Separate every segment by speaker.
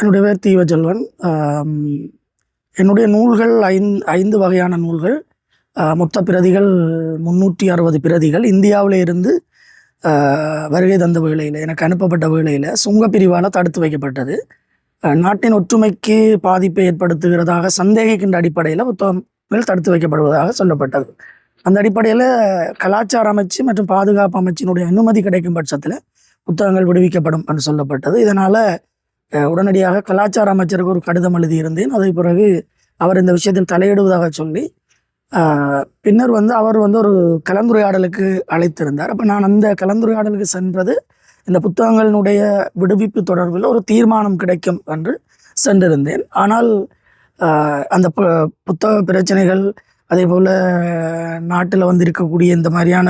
Speaker 1: என்னுடைய பேர் தீவச்செல்வன். என்னுடைய நூல்கள் ஐந்து வகையான நூல்கள். மொத்த பிரதிகள் 360 பிரதிகள். இந்தியாவிலே இருந்து வருகை தந்த வேளையில், எனக்கு அனுப்பப்பட்ட வேளையில் சுங்கப்பிரிவால் தடுத்து வைக்கப்பட்டது. நாட்டின் ஒற்றுமைக்கு பாதிப்பை ஏற்படுத்துகிறதாக சந்தேகிக்கின்ற அடிப்படையில் புத்தகங்கள் தடுத்து வைக்கப்படுவதாக சொல்லப்பட்டது. அந்த அடிப்படையில் கலாச்சார அமைச்சு மற்றும் பாதுகாப்பு அமைச்சினுடைய அனுமதி கிடைக்கும் பட்சத்தில் புத்தகங்கள் விடுவிக்கப்படும் என்று சொல்லப்பட்டது. இதனால் உடனடியாக கலாச்சார அமைச்சருக்கு ஒரு கடிதம் எழுதியிருந்தேன். அதை பிறகு அவர் இந்த விஷயத்தில் தலையிடுவதாக சொல்லி பின்னர் அவர் ஒரு கலந்துரையாடலுக்கு அழைத்திருந்தார். அப்போ நான் அந்த கலந்துரையாடலுக்கு சென்றது இந்த புத்தகங்களினுடைய விடுவிப்பு தொடர்பில் ஒரு தீர்மானம் கிடைக்கும் என்று சென்றிருந்தேன். ஆனால் அந்த புத்தக பிரச்சனைகள், அதே போல் நாட்டில் இருக்கக்கூடிய இந்த மாதிரியான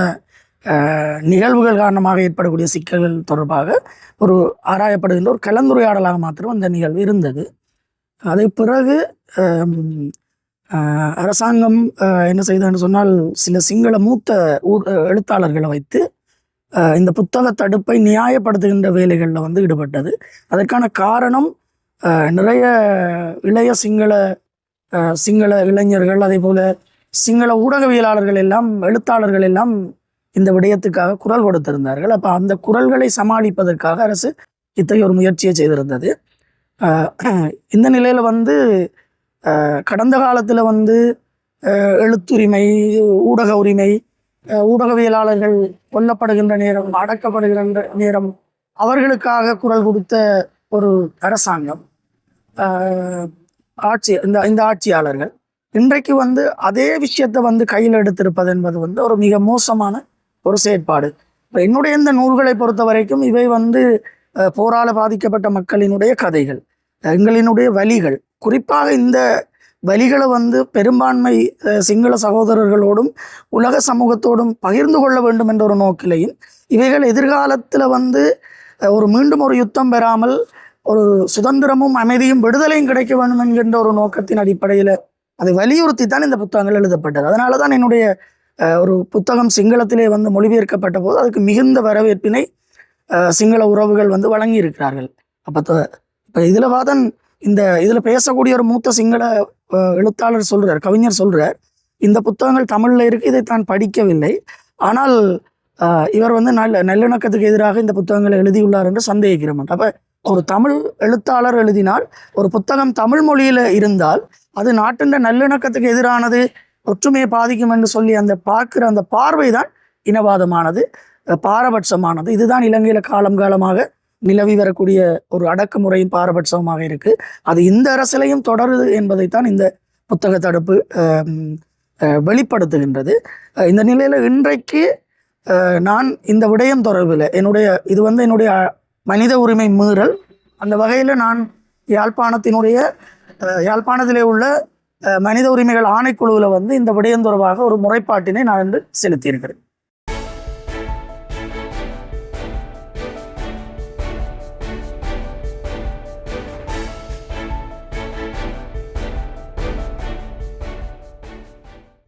Speaker 1: நிகழ்வுகள் காரணமாக ஏற்படக்கூடிய சிக்கல்கள் தொடர்பாக ஒரு ஆராயப்படுகின்ற ஒரு கலந்துரையாடலாக மாத்திரம் அந்த நிகழ்வு இருந்தது. அதை பிறகு அரசாங்கம் என்ன செய்ததுன்னு சொன்னால், சில சிங்கள மூத்த எழுத்தாளர்களை வைத்து இந்த புத்தக தடுப்பை நியாயப்படுத்துகின்ற வேலைகளில் ஈடுபட்டது. அதற்கான காரணம் நிறைய இளைய சிங்கள இளைஞர்கள், அதே போல் சிங்கள ஊடகவியலாளர்கள் எல்லாம், எழுத்தாளர்கள் எல்லாம் இந்த விடயத்துக்காக குரல் கொடுத்திருந்தார்கள். அப்போ அந்த குரல்களை சமாளிப்பதற்காக அரசு இத்தகைய ஒரு முயற்சியை செய்திருந்தது. இந்த நிலையில் கடந்த காலத்தில் எழுத்துரிமை, ஊடக உரிமை, ஊடகவியலாளர்கள் கொல்லப்படுகின்ற நேரம், அடக்கப்படுகின்ற நேரம் அவர்களுக்காக குரல் கொடுத்த ஒரு அரசாங்கம், இந்த ஆட்சியாளர்கள் இன்றைக்கு அதே விஷயத்தை கையில் எடுத்திருப்பது என்பது ஒரு மிக மோசமான ஒரு செயற்பாடு. என்னுடைய இந்த நூல்களை பொறுத்த வரைக்கும் இவை போரால பாதிக்கப்பட்ட மக்களினுடைய கதைகள், எங்களினுடைய வலிகள். குறிப்பாக இந்த வலிகளை பெரும்பான்மை சிங்கள சகோதரர்களோடும் உலக சமூகத்தோடும் பகிர்ந்து கொள்ள வேண்டும் என்ற ஒரு நோக்கிலையும், இவைகள் எதிர்காலத்தில் மீண்டும் ஒரு யுத்தம் பெறாமல் ஒரு சுதந்திரமும் அமைதியும் விடுதலையும் கிடைக்க வேண்டும் என்கின்ற ஒரு நோக்கத்தின் அடிப்படையில் அதை வலியுறுத்தி தான் இந்த புத்தகங்கள் எழுதப்பட்டது. அதனால தான் என்னுடைய ஒரு புத்தகம் சிங்களத்திலே மொழிபெயர்க்கப்பட்ட போது அதுக்கு மிகுந்த வரவேற்பினை சிங்கள உறவுகள் வழங்கி இருக்கிறார்கள். இப்போ இதில் பேசக்கூடிய ஒரு மூத்த சிங்கள எழுத்தாளர் சொல்கிறார், கவிஞர் சொல்கிறார், இந்த புத்தகங்கள் தமிழில் இருக்குது, இதை தான் படிக்கவில்லை, ஆனால் இவர் நல்லிணக்கத்துக்கு எதிராக இந்த புத்தகங்களை எழுதியுள்ளார் என்று சந்தேகிக்கிற மாட்டார். அப்போ ஒரு தமிழ் எழுத்தாளர் எழுதினால், ஒரு புத்தகம் தமிழ் மொழியில் இருந்தால் அது நாட்டின் நல்லிணக்கத்துக்கு எதிரானது, ஒற்றுமையை பாதிக்கும் என்று சொல்லி அந்த பார்வை தான் இனவாதமானது, பாரபட்சமானது. இதுதான் இலங்கையில் காலமாக நிலவி வரக்கூடிய ஒரு அடக்குமுறையின் பாரபட்சமாக இருக்குது. அது இந்த அரசியலையும் தொடருது என்பதைத்தான் இந்த புத்தக தடுப்பு வெளிப்படுத்துகின்றது. இந்த நிலையில் இன்றைக்கு நான் இந்த விடயம் தொடர்பில் இது என்னுடைய மனித உரிமை மீறல். அந்த வகையில் நான் யாழ்ப்பாணத்திலே உள்ள மனித உரிமைகள் ஆணைக்குழுவில் இந்த விடயம் தொடர்பாக ஒரு முறைப்பாட்டினை நான் செலுத்தியிருக்கிறேன்.